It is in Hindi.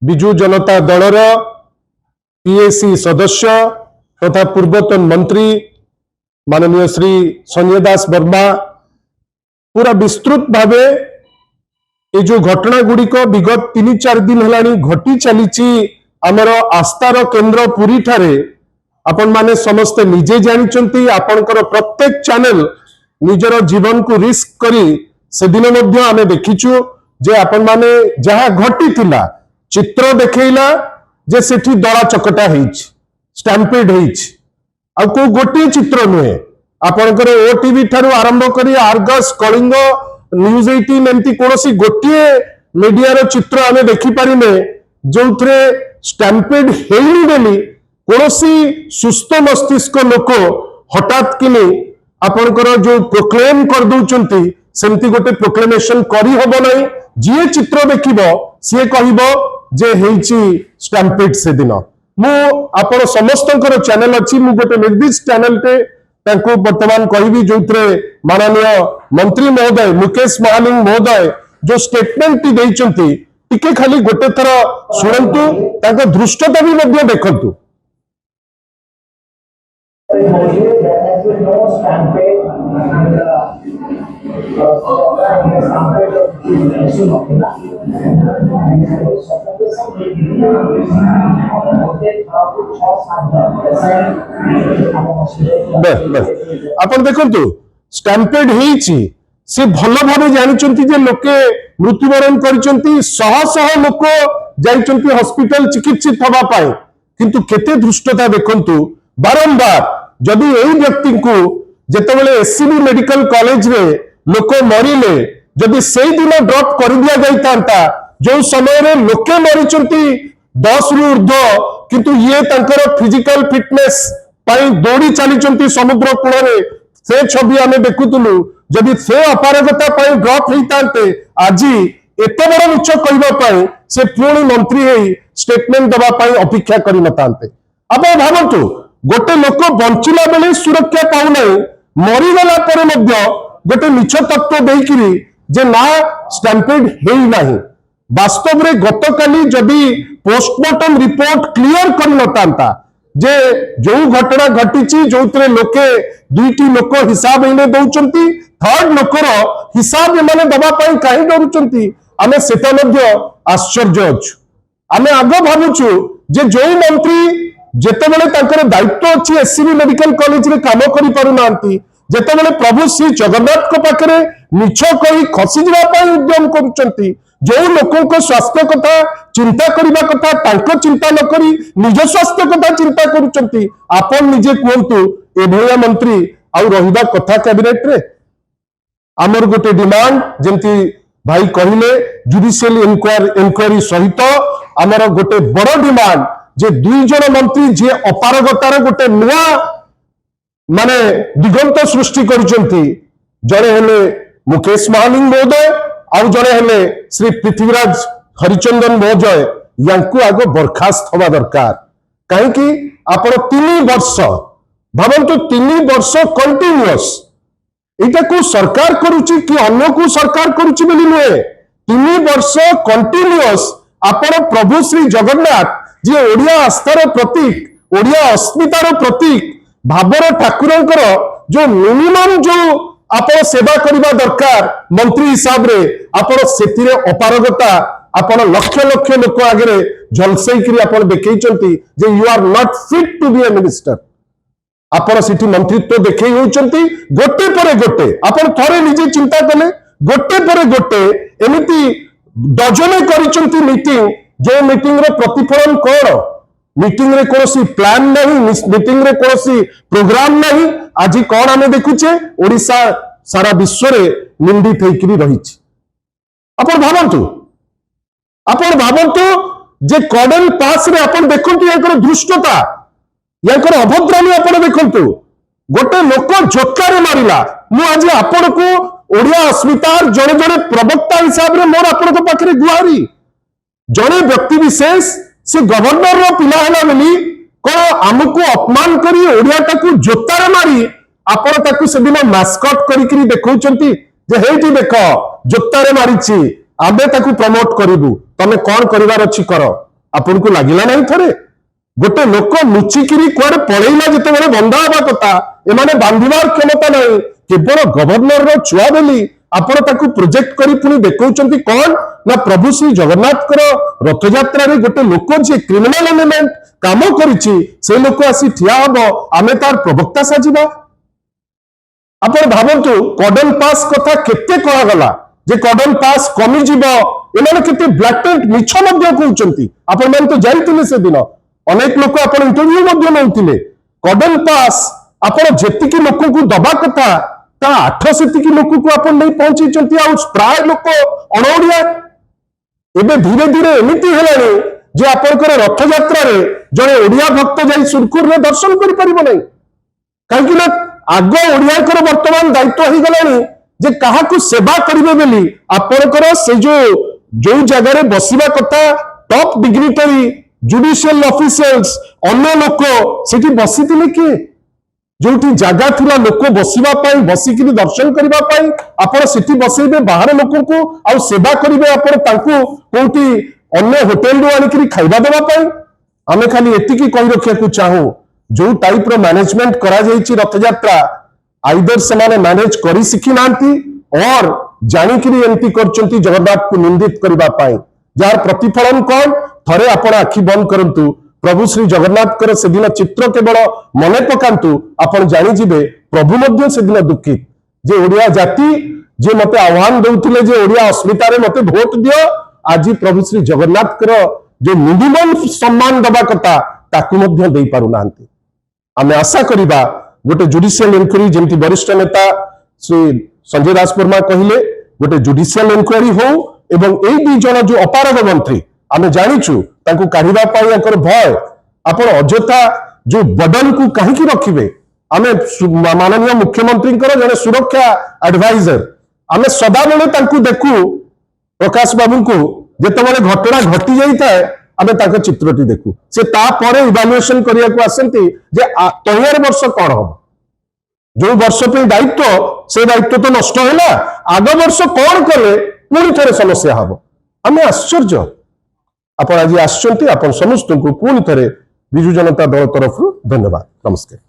विजु जनता दलर पीएसी सदस्य तथा पूर्वतन मंत्री माननीय श्री संजय दास वर्मा पूरा विस्तृत भावे ये जो घटना गुड़िक विगत 3-4 दिन है घटी चली आमर आस्थार केन्द्र पुरी ठारे आपण माने समस्ते निजे जानिचंती आपणकर प्रत्येक चैनल निजर जीवन को रिस्क करी से दिन मध्य आमे देखिछु जे आपण माने जहा घटी थिला चित्र देखैला जे सेठी दला चकटा हेछि स्टैम्पेड हेछि आ को गोटी चित्र नुहे आपणकर ओटीवी ठारू आरंभ करी आर्गस कलिंग न्यूज 18 एमती कोनोसी गोटी मीडिया रो चित्र आमे देखि परिने जोथरे स्टैम्पेड हेइनी बेली कोनोसी सुस्थ मस्तिष्क लोक हठात किनी आपणकर जो प्रोक्लेम कर दउचंती सेमती गोटे प्रोक्लेमेशन करी होबो नै जे चित्र देखिबो से कहिबो जे हेइची स्टैम्पेड से दिन मु आपण समस्तकर चैनल अछि मु गोटे निर्दिष्ट चैनल पे तांको वर्तमान कहिबी जोथरे माननीय मंत्री महोदय मुकेश महालिंग महोदय जो स्टेटमेंट टी देइचंती टिके खाली गोटे थर सुनंतु तांको दृष्टता भी मध्ये देखंतु अपन देखंतु स्टैम्पेड हेइची से भल भावे जानिचंती जे लोके मृत्युवरण करिचंती शह शह लोक जाइचंती हॉस्पिटल चिकित्सित होबा पाए किंतु केते दृष्टता देखंतु बारंबार जदि एई व्यक्ति को जेतेबेले एससीबी मेडिकल कॉलेज रे लोक मरिले जदि सेई दिन ड्रॉप कर दिया जाइतांता जो समय रे लोके मरिचंती 10 रु ऊर्ध्व किंतु ये तांकर फिजिकल फिटनेस पाई दौड़ी चलीचंती समुद्र कूल से छवि आमे देखुतलु जदि से अपारगता पाई ड्रॉप होइतांते आज एते बड़ मिछ कहबा पाई से पुणी मंत्री हेई स्टेटमेंट दबा पाई अपेक्षा करि नतांते आपण भाबंतु गोटे लोक बंचिला बेले सुरक्षा पाउ नै मरिगला परे मध्य गोटे मिछ तत्व देइकिरी जे ना स्टैम्पेड हेई नाही वास्तव रे गतकाली जदि पोस्टमार्टम रिपोर्ट क्लियर कर नतांता जे जो घटना घटिची जोतरे लोके दुईटी लोक हिसाब इने दउचंती थर्ड लोकर हिसाब एमाने दबा पाई काहे डरुचंती आमे सेटा मध्य आश्चर्य अछु आमे आगो भाबुछु जे जो मंत्री जेतेबेले तांकर दायित्व अछि एससीबी मेडिकल कॉलेज रे काम करि पारु नांती जेतेबेले प्रभु श्री जगन्नाथ को पाखरे मिछ कहि खसी जवा पाई उद्यम करूचंती जो लोकों को स्वास्थ्य कथा चिंता करबा कथा तांको चिंता न करी निज स्वास्थ्य कथा चिंता करूचंती आपन निजे कहंतु ए भया मंत्री आउ रहिबा कथा कैबिनेट रे आमर गोटे डिमांड जेंती भाई कहिले जुडिशियल इंक्वायरी सहित आमर गोटे बड़ डिमांड जे 2 जन मंत्री जे अपारगतार गोटे नुआ माने दिगंत सृष्टि करिसंती जड़े हेले मुकेश महालिंग महोदय आउ जड़े हेले श्री पृथ्वीराज हरिचंदन महोदय यांकु आगो बरखास्त होबा दरकार काहे कि आपण 3 वर्ष भाबंतु 3 वर्ष कंटिन्यूअस एटा को सरकार करूची कि अन्य को सरकार करूची बोली नुए 3 वर्ष कंटिन्यूअस आपण प्रभु श्री जगन्नाथ जे ओडिया आस्थार प्रतीक ओडिया अस्मितार प्रतीक भाबर ठाकुरंकर जो मिनिमम जो आपण सेवा करबा दरकार मंत्री हिसाब रे आपण सेतिरे अपारगता आपण लक्ष लक्ष लोक आगे झलसई करी आपण देखैचंती जे you are not fit to be a minister आपण सिटी मंत्रित्व देखै होचंती गोटे परे गोटे आपण थरे निजे चिंता कले गोटे परे गोटे एमिति डजने करिचंती मीटिंग जो मीटिंग रे प्रतिफलन कोन मीटिंग रे कोनोसी प्लान नहीं मीटिंग रे कोनोसी प्रोग्राम नहीं आज कौन आमे देखुचे ओडिशा सारा विश्व रे निंदित हेकरी रहिछि आपण भाबंतु जे कॉडल पास रे आपण देखंतु एकर दृष्टता याकर अभद्रामी आपण देखंतु गोटे लोक झोकारे मारिला मु आज आपण को ओडिया अस्मितार जणे जणे प्रवक्ता हिसाब रे मोर आपण को पाखरे गुहारी जणे व्यक्ति विशेष से गवर्नर रो पिला हला बोली को हमको अपमान करी ओडिया ताकू जोतारे मारी आपण ताकू सेदिन मास्कट करी देखौचंती जे हेठी देखो जोतारे मारिछि आबे ताकू प्रमोट करिबु तमे कोन करिवार अछि करो आपन को लागिला नहीं थरे गोटे लोक लुचिकी कुआडे पळेइला जेतेबेले बंधा हवा कथा एमाने बांधिबार क्षमता नहीं केवल गवर्नर रो छुआ बोली आपण ताकू प्रोजेक्ट करी पुनी देखौचंती कोन ना प्रभु श्री जगन्नाथ करो रथ यात्रा रे गोटे लोक जे क्रिमिनल एलिमेंट काम करिछि से लोक आसी ठिया हबो आमे तार प्रवक्ता साजिबा आपण भाबंतु कॉर्डन पास कथा केते कहा गला जे कॉर्डन पास कमी जीवो एमाने केते ब्लैटेंट मिछ मध्य कहउचंती आपण मान तो जाइतिले से दिन अनेक लोक आपण इंटरव्यू मध्य नउतिले कॉर्डन पास आपण जेतिकी लोक को दबा कथा ता 800 लोक को आपण नहीं पहुंची आ प्राय लोक अणोड़िया एबे धीरे धीरे एमिति हेलानी जे आपनकर रथ यात्रा रे जणे ओडिया भक्त जाई सुरखुर रे दर्शन करि परिबो नहीं काहेकि ना आग ओडियाकर वर्तमान दायित्व हो गलानी जे काहाकू सेवा करिवे बेली आपनकर से जो जगह रे बसिबा कथा टॉप डिग्निटरी जुडिशियल ऑफिशियल्स अन्य लोक सेठी बसितिले कि जोटी जगह थिला लोक बसिबा पाई बसिकिरी दर्शन करिबा पाई आपण सिटी बसेबे बाहर लोक को आ सेवा करिवे आपण तांकू कोठी अन्य होटल रो आनिकरी खाइबा देबा पाई आमे खाली एतिकी कहि रखिया को चाहू जो टाइप रो मैनेजमेंट करा जाईची रथ यात्रा आइदर समाने मैनेज करी सिखी नांती और जानिकरी एंती करचंती जगन्नाथ को निंदित करिबा पाई जार प्रतिफलन कोन थरे आपण आखि बंद करंतु प्रभु श्री जगन्नाथ कर से दिन चित्र केवल मने पकांतु आपण जानि जिबे प्रभु मध्य से दिन दुखित जे ओडिया जाति जे मते आह्वान देउथिले जे ओडिया अस्मिता रे मते वोट दियो आज प्रभु श्री जगन्नाथ कर जो मिनिमम सम्मान दबा कथा ताकू मध्य देई पारु नांती आमे आशा करिबा गोटे जुडिशियल इंक्वायरी जेंति वरिष्ठ नेता श्री संजय राजवर्मा कहिले गोटे जुडिशियल इंक्वायरी हो एवं एई दी जन जो अपारग मंत्री आमे जानिछु ताकू काढिबा पाई अंकर भय आपण अजथा जो बर्डन को कहीं की रखिबे आमे माननीय मुख्यमंत्री जने सुरक्षा एडवाइजर आमे सदा बेले ताकू देखू प्रकाश बाबू को जेतेबेले घटना घटी जाइता आमे ताको चित्रटी देखू से ता परे इवैल्यूएशन करिया को आसंती जे तयार वर्ष कोन हो जो वर्ष पे दायित्व से दायित्व तो नष्ट होला आग वर्ष कोन करे पुणी थरे समस्या हबो आमे आश्चर्य आपण आज आसचंती आपण समस्त को पुणी थरे बिजु जनता दल तरफ धन्यवाद नमस्कार।